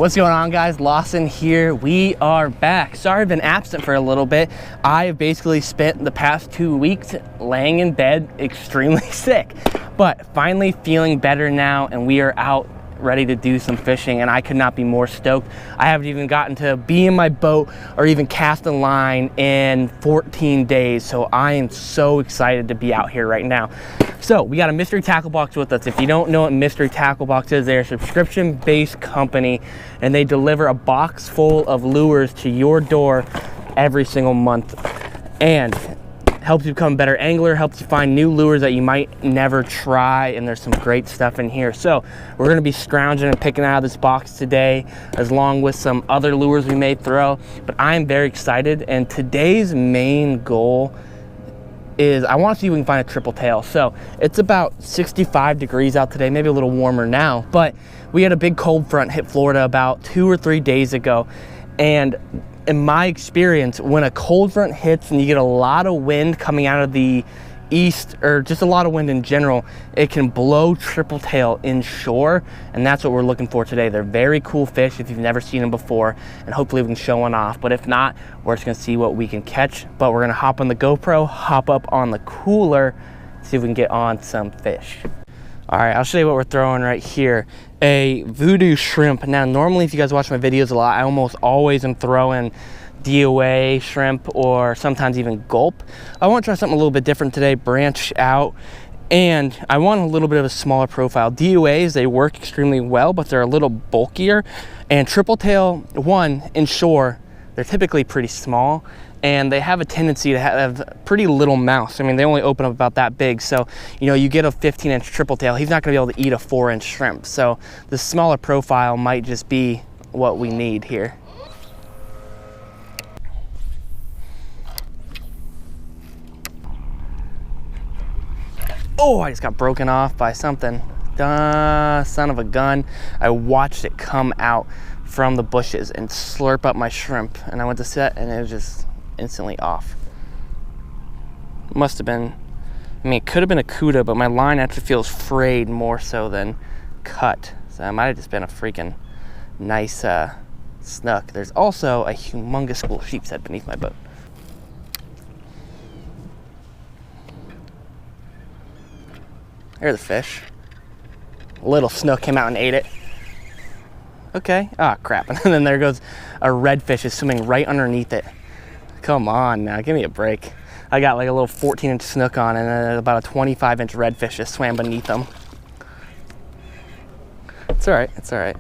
What's going on, guys? Lawson here. We are back. Sorry I've been absent for a little bit. I have basically spent the past 2 weeks laying in bed extremely sick, but finally feeling better now, and we are out ready to do some fishing, and I could not be more stoked. I haven't even gotten to be in my boat or even cast a line in 14 days, so I am so excited to be out here right now. So we got a mystery tackle box with us. If you don't know what mystery tackle box is, they're a subscription-based company, and they deliver a box full of lures to your door every single month, and helps you become a better angler, helps you find new lures that you might never try, and there's some great stuff in here. So we're gonna be scrounging and picking out of this box today, along with some other lures we may throw, but I'm very excited, and today's main goal is I want to see if we can find a triple tail. So it's about 65 degrees out today, maybe a little warmer now, but we had a big cold front hit Florida about 2 or 3 days ago, and in my experience, when a cold front hits and you get a lot of wind coming out of the east, or just a lot of wind in general, it can blow triple tail inshore, and that's what we're looking for today. They're very cool fish if you've never seen them before, and hopefully we can show one off. But if not, we're just gonna see what we can catch. But we're gonna hop on the GoPro, hop up on the cooler, see if we can get on some fish. All right, I'll show you what we're throwing right here. A voodoo shrimp. Now, normally if you guys watch my videos a lot, I almost always am throwing DOA shrimp or sometimes even gulp. I want to try something a little bit different today, branch out, and I want a little bit of a smaller profile. DOAs, they work extremely well, but they're a little bulkier, and triple tail, one, inshore, they're typically pretty small, and they have a tendency to have pretty little mouths. I mean, they only open up about that big. So, you know, you get a 15-inch triple tail, he's not gonna be able to eat a 4-inch shrimp. So the smaller profile might just be what we need here. Oh, I just got broken off by something. Son of a gun. I watched it come out from the bushes and slurp up my shrimp, and I went to set and it was just instantly off. Must have been, I mean, it could have been a cuda, but my line actually feels frayed more so than cut. So it might have just been a freaking nice snook. There's also a humongous school of sheephead beneath my boat. There's the fish. A little snook came out and ate it. Okay, ah, crap. And then there goes a redfish is swimming right underneath it. Come on now, give me a break. I got like a little 14-inch snook on, and then about a 25-inch redfish just swam beneath them. It's all right, it's all right.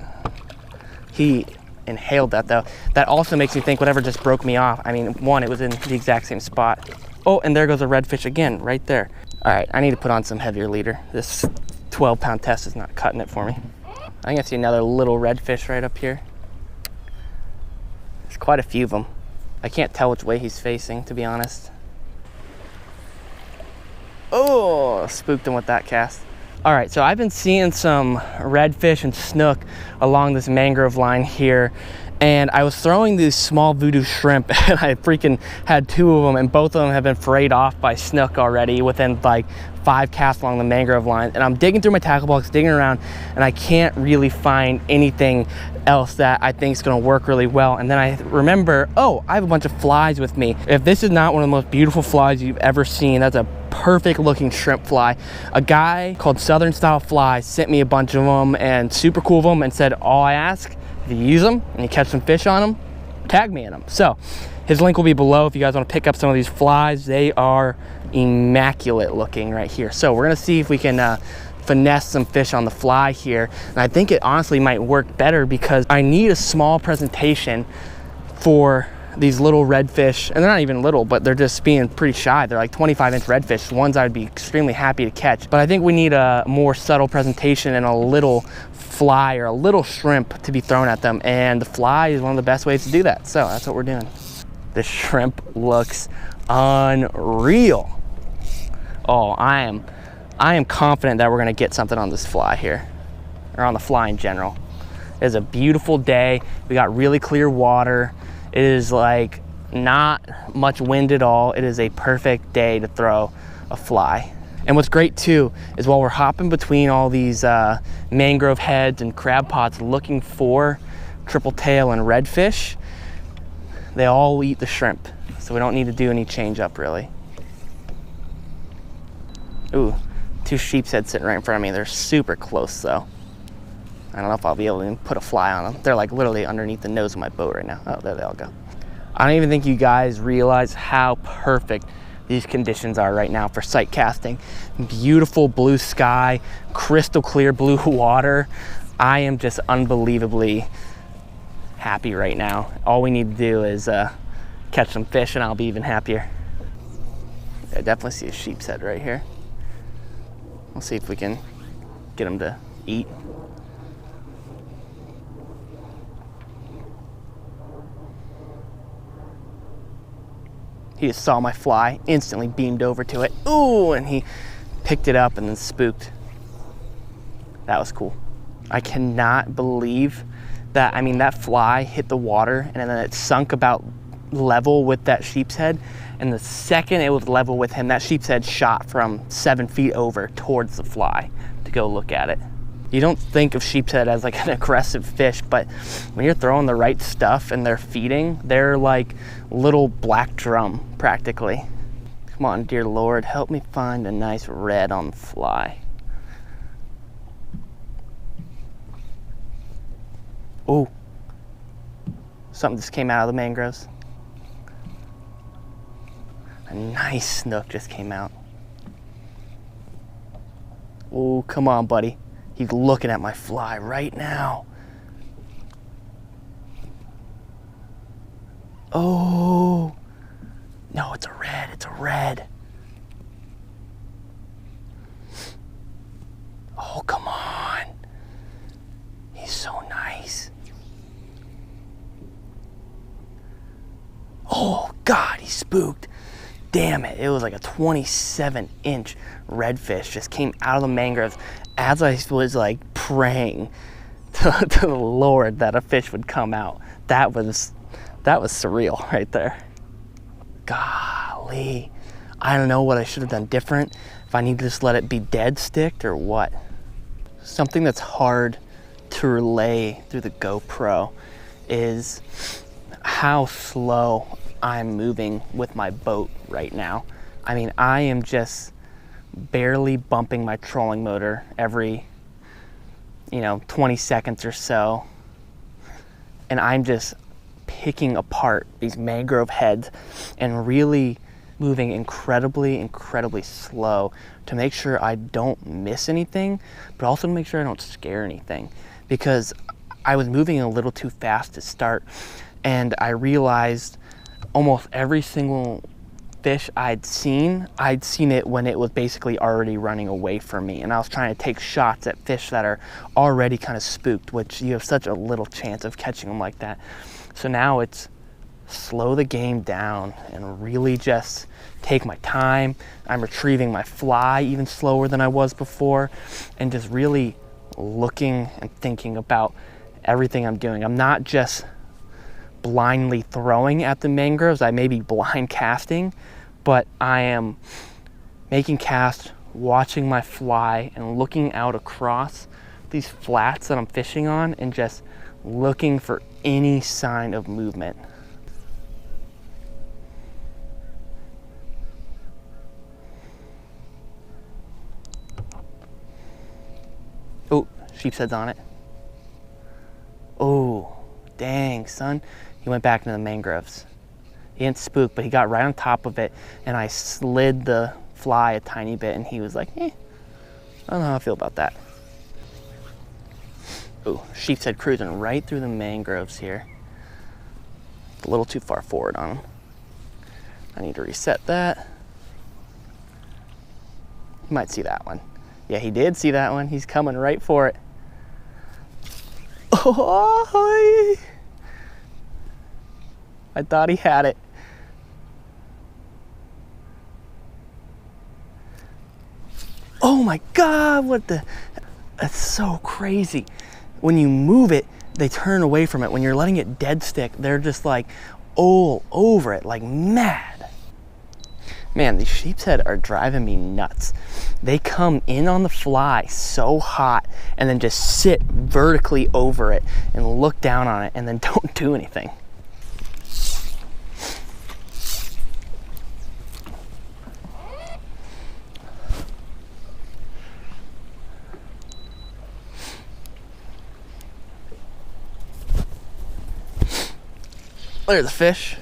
He inhaled that though. That also makes me think whatever just broke me off. I mean, one, it was in the exact same spot. Oh, and there goes a redfish again, right there. All right, I need to put on some heavier leader. This 12-pound test is not cutting it for me. I think I see another little redfish right up here. There's quite a few of them. I can't tell which way he's facing, to be honest. Oh, spooked him with that cast. All right, so I've been seeing some redfish and snook along this mangrove line here, and I was throwing these small voodoo shrimp, and I freaking had 2 of them, and both of them have been frayed off by snook already within like 5 casts along the mangrove line. And I'm digging through my tackle box, digging around, and I can't really find anything else that I think is gonna work really well. And then I remember, oh, I have a bunch of flies with me. If this is not one of the most beautiful flies you've ever seen, that's a perfect looking shrimp fly. A guy called Southern Style Flies sent me a bunch of them, and super cool of them, and said, all I ask, if you use them and you catch some fish on them, tag me in them. So his link will be below if you guys want to pick up some of these flies. They are immaculate looking right here. So we're gonna see if we can finesse some fish on the fly here, and I think it honestly might work better because I need a small presentation for these little redfish, and they're not even little, but they're just being pretty shy. They're like 25-inch redfish, ones I'd be extremely happy to catch. But I think we need a more subtle presentation and a little fly or a little shrimp to be thrown at them, and the fly is one of the best ways to do that. So that's what we're doing. The shrimp looks unreal. Oh, I am confident that we're gonna get something on this fly here, or on the fly in general. It's a beautiful day. We got really clear water. It is like not much wind at all. It is a perfect day to throw a fly. And what's great too is while we're hopping between all these mangrove heads and crab pots looking for triple tail, and redfish, they all eat the shrimp. So we don't need to do any change up really. Ooh, 2 sheephead sitting right in front of me. They're super close though. I don't know if I'll be able to put a fly on them. They're like literally underneath the nose of my boat right now. Oh, there they all go. I don't even think you guys realize how perfect these conditions are right now for sight casting. Beautiful blue sky, crystal clear blue water. I am just unbelievably happy right now. All we need to do is catch some fish and I'll be even happier. I definitely see a sheephead right here. We'll see if we can get him to eat. He just saw my fly, instantly beamed over to it. Ooh, and he picked it up and then spooked. That was cool. I cannot believe that, I mean, that fly hit the water and then it sunk about level with that sheephead. And the second it was level with him, that sheephead shot from 7 feet over towards the fly to go look at it. You don't think of sheephead as like an aggressive fish, but when you're throwing the right stuff and they're feeding, they're like little black drum practically. Come on, dear Lord, help me find a nice red on the fly. Ooh, something just came out of the mangroves. A nice snook just came out. Ooh, come on, buddy. He's looking at my fly right now. Oh, no, it's a red, it's a red. Oh, come on. He's so nice. Oh, God, he spooked. Damn it, it was like a 27-inch redfish just came out of the mangroves as I was like praying to the Lord that a fish would come out. That was surreal right there. Golly, I don't know what I should have done different. If I need to just let it be dead sticked or what. Something that's hard to relay through the GoPro is how slow I'm moving with my boat right now. I mean, I am just barely bumping my trolling motor every, 20 seconds or so. And I'm just picking apart these mangrove heads and really moving incredibly slow to make sure I don't miss anything, but also to make sure I don't scare anything, because I was moving a little too fast to start, and I realized almost every single fish I'd seen it when it was basically already running away from me, and I was trying to take shots at fish that are already kind of spooked, which you have such a little chance of catching them like that. So now it's slow the game down and really just take my time. I'm retrieving my fly even slower than I was before, and just really looking and thinking about everything I'm doing. I'm not just blindly throwing at the mangroves. I may be blind casting, but I am making casts, watching my fly, and looking out across these flats that I'm fishing on and just looking for any sign of movement. Oh, sheephead's on it. Oh, dang, son. He went back into the mangroves. He didn't spook, but he got right on top of it, and I slid the fly a tiny bit, and he was like, I don't know how I feel about that. Oh, sheephead cruising right through the mangroves here. A little too far forward on him. I need to reset that. You might see that one. Yeah, he did see that one. He's coming right for it. Oh, I thought he had it. Oh my God, what the? That's so crazy. When you move it, they turn away from it. When you're letting it dead stick, they're just like all over it, like mad. Man, these sheephead are driving me nuts. They come in on the fly so hot and then just sit vertically over it and look down on it and then don't do anything. There's the fish.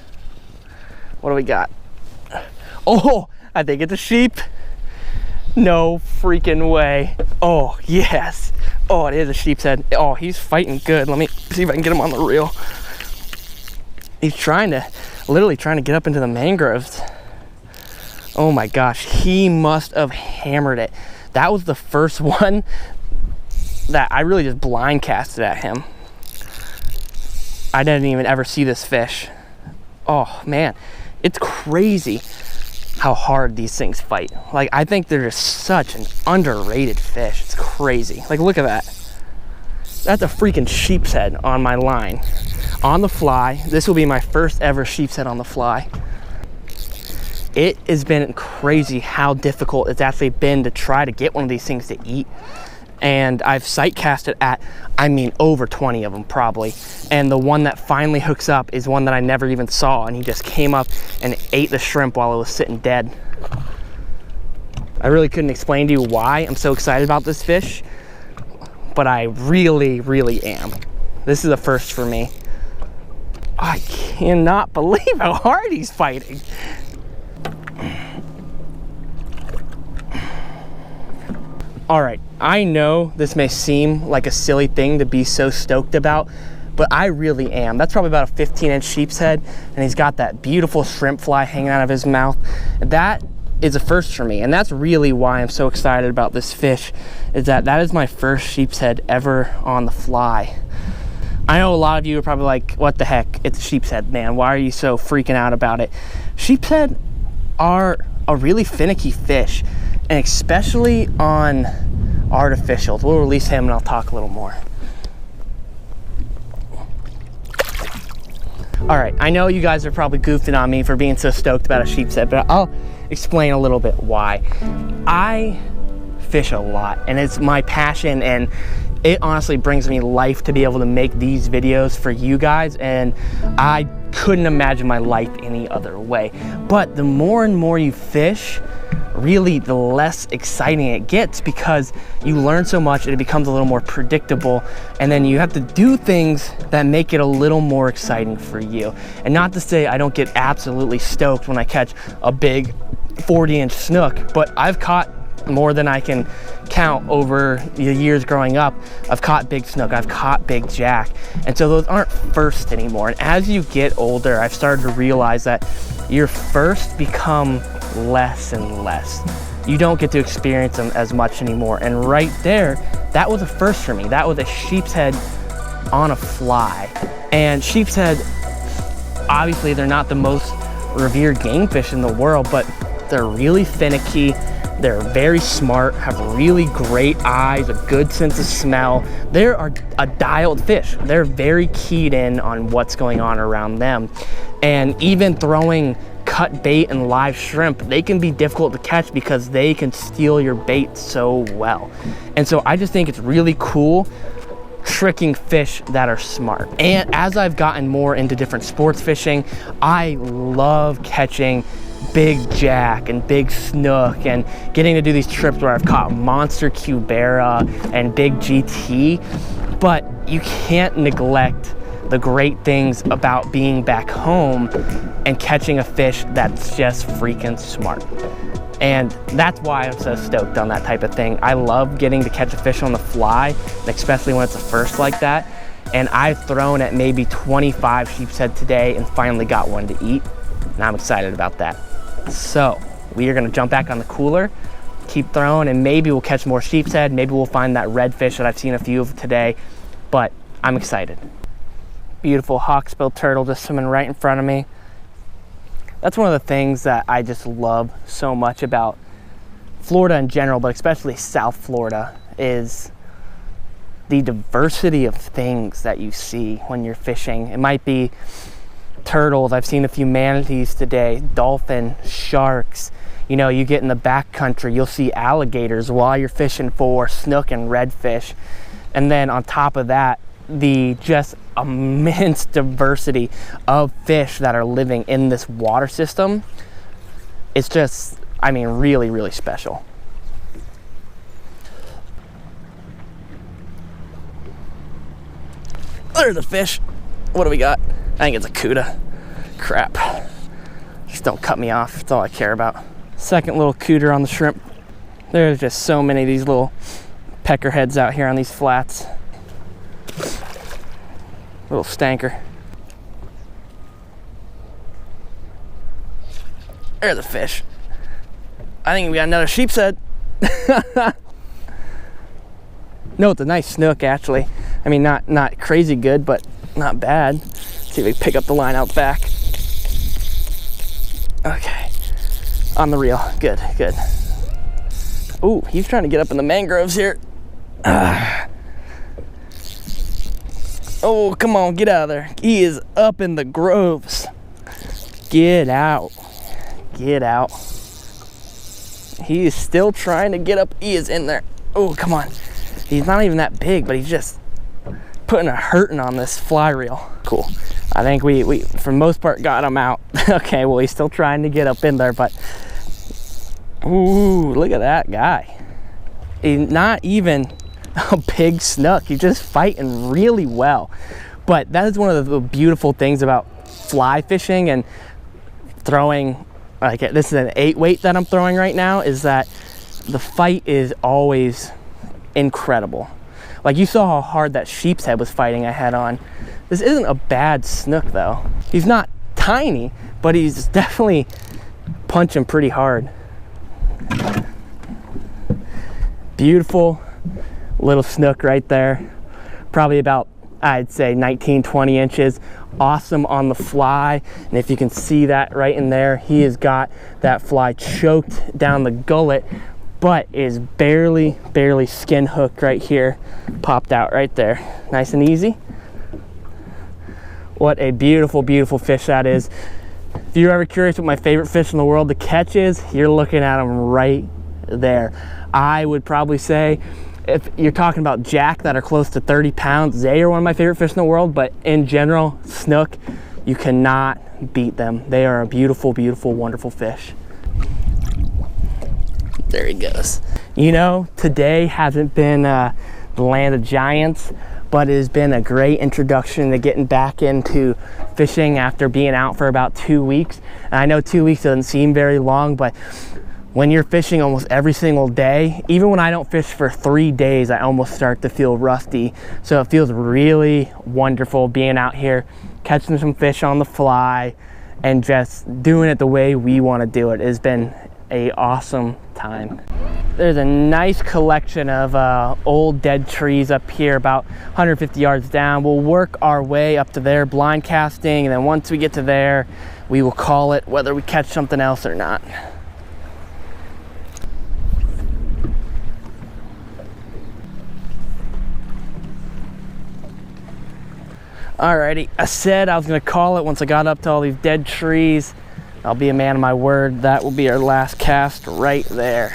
What do we got? Oh, I think it's a sheep. No freaking way. Oh, yes. Oh, it is a sheep's head. Oh, he's fighting good. Let me see if I can get him on the reel. He's literally trying to get up into the mangroves. Oh my gosh, he must have hammered it. That was the first one that I really just blind casted at him. I didn't even ever see this fish. Oh man, it's crazy how hard these things fight. Like, I think they're just such an underrated fish. It's crazy. Like, look at that. That's a freaking sheep's head on my line. On the fly. This will be my first ever sheep's head on the fly. It has been crazy how difficult it's actually been to try to get one of these things to eat. And I've sight casted at, I mean, over 20 of them probably. And the one that finally hooks up is one that I never even saw, and he just came up and ate the shrimp while it was sitting dead. I really couldn't explain to you why I'm so excited about this fish, but I really, really am. This is a first for me. I cannot believe how hard he's fighting. All right, I know this may seem like a silly thing to be so stoked about, but I really am. That's probably about a 15-inch sheep's head, and he's got that beautiful shrimp fly hanging out of his mouth. That is a first for me, and that's really why I'm so excited about this fish, is that is my first sheep's head ever on the fly. I know a lot of you are probably like, what the heck, it's a sheep's head, man. Why are you so freaking out about it? Sheep's head are a really finicky fish, and especially on artificials. We'll release him and I'll talk a little more. All right, I know you guys are probably goofing on me for being so stoked about a sheep's head, but I'll explain a little bit why. I fish a lot, and it's my passion, and it honestly brings me life to be able to make these videos for you guys, and I couldn't imagine my life any other way. But the more and more you fish, really the less exciting it gets, because you learn so much and it becomes a little more predictable, and then you have to do things that make it a little more exciting for you. And not to say I don't get absolutely stoked when I catch a big 40-inch snook, but I've caught more than I can count over the years growing up. I've caught big snook, I've caught big jack, and so those aren't first anymore. And as you get older, I've started to realize that your first become less and less. You don't get to experience them as much anymore. And right there, that was a first for me. That was a sheep's head on a fly. And sheep's head, obviously they're not the most revered game fish in the world, but they're really finicky. They're very smart, have really great eyes, a good sense of smell. They're a dialed fish. They're very keyed in on what's going on around them. And even throwing cut bait and live shrimp, they can be difficult to catch because they can steal your bait so well. And so I just think it's really cool tricking fish that are smart. And as I've gotten more into different sports fishing, I love catching big jack and big snook and getting to do these trips where I've caught monster cubera and big GT. But you can't neglect the great things about being back home and catching a fish that's just freaking smart. And that's why I'm so stoked on that type of thing. I love getting to catch a fish on the fly, especially when it's a first like that. And I've thrown at maybe 25 sheep's head today and finally got one to eat. And I'm excited about that. So we are gonna jump back on the cooler, keep throwing, and maybe we'll catch more sheep's head. Maybe we'll find that redfish that I've seen a few of today, but I'm excited. Beautiful hawksbill turtle just swimming right in front of me. That's one of the things that I just love so much about Florida in general, but especially South Florida, is the diversity of things that you see when you're fishing. It might be turtles. I've seen a few manatees today, dolphin, sharks, you know, you get in the back country, you'll see alligators while you're fishing for snook and redfish. And then on top of that, the just immense diversity of fish that are living in this water system. It's just, I mean, really, really special. There's a fish. What do we got? I think it's a cuda. Crap. Just don't cut me off. That's all I care about. Second little cooter on the shrimp. There's just so many of these little peckerheads out here on these flats. Little stanker. There's a fish. I think we got another sheephead. No, it's a nice snook actually. I mean, not crazy good, but not bad. Let's see if we pick up the line out back. Okay, on the reel. Good, good. Ooh, he's trying to get up in the mangroves here. Oh, come on, get out of there. He is up in the groves. Get out. Get out. He is still trying to get up. He is in there. Oh, come on. He's not even that big, but he's just putting a hurting on this fly reel. Cool. I think we for the most part got him out. Okay, well, he's still trying to get up in there, but ooh, look at that guy. He's not even a big snook. He's just fighting really well. But that is one of the beautiful things about fly fishing and throwing, like this is an 8 weight that I'm throwing right now, is that the fight is always incredible. Like you saw how hard that sheephead was fighting I had on. This isn't a bad snook though. He's not tiny, but he's definitely punching pretty hard. Beautiful little snook right there. Probably about, I'd say 19, 20 inches. Awesome on the fly. And if you can see that right in there, he has got that fly choked down the gullet, but is barely skin hooked right here. Popped out right there. Nice and easy. What a beautiful, beautiful fish that is. If you're ever curious what my favorite fish in the world to catch is, you're looking at them right there. I would probably say, if you're talking about jack that are close to 30 pounds, they are one of my favorite fish in the world, but in general, snook, you cannot beat them. They are a beautiful, beautiful, wonderful fish. There he goes. You know, today hasn't been the land of giants, but it has been a great introduction to getting back into fishing after being out for about 2 weeks. And I know 2 weeks doesn't seem very long, but when you're fishing almost every single day, even when I don't fish for 3 days, I almost start to feel rusty. So it feels really wonderful being out here, catching some fish on the fly, and just doing it the way we want to do it. It has been an awesome time. There's a nice collection of old dead trees up here about 150 yards down. We'll work our way up to there blind casting, and then once we get to there, we will call it whether we catch something else or not. Alrighty, I said I was gonna call it once I got up to all these dead trees. I'll be a man of my word. That will be our last cast right there.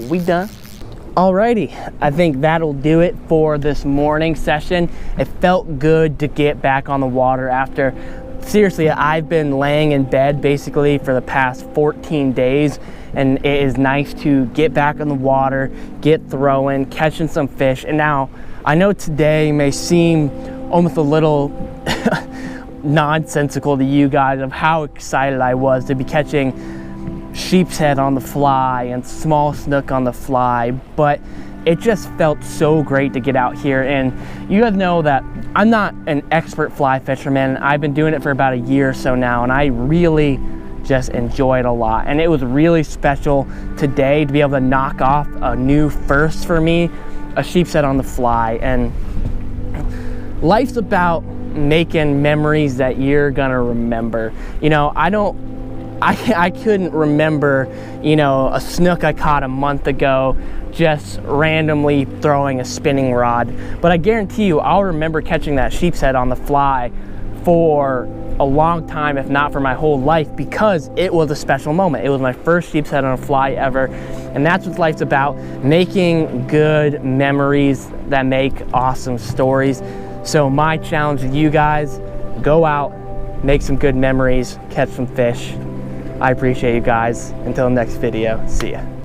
We done? Alrighty, I think that'll do it for this morning session. It felt good to get back on the water after, seriously, I've been laying in bed basically for the past 14 days, and it is nice to get back on the water, get throwing, catching some fish. And now, I know today may seem almost a little nonsensical to you guys of how excited I was to be catching sheephead on the fly and small snook on the fly, but it just felt so great to get out here. And you guys know that I'm not an expert fly fisherman. I've been doing it for about a year or so now, and I really just enjoy it a lot. And it was really special today to be able to knock off a new first for me, a sheephead on the fly. And life's about making memories that you're gonna remember. You know, I couldn't remember, you know, a snook I caught a month ago just randomly throwing a spinning rod, but I guarantee you I'll remember catching that sheephead on the fly for a long time, if not for my whole life, because it was a special moment. It was my first sheephead on a fly ever, and that's what life's about, making good memories that make awesome stories. So my challenge to you guys, go out, make some good memories, catch some fish. I appreciate you guys. Until the next video, see ya.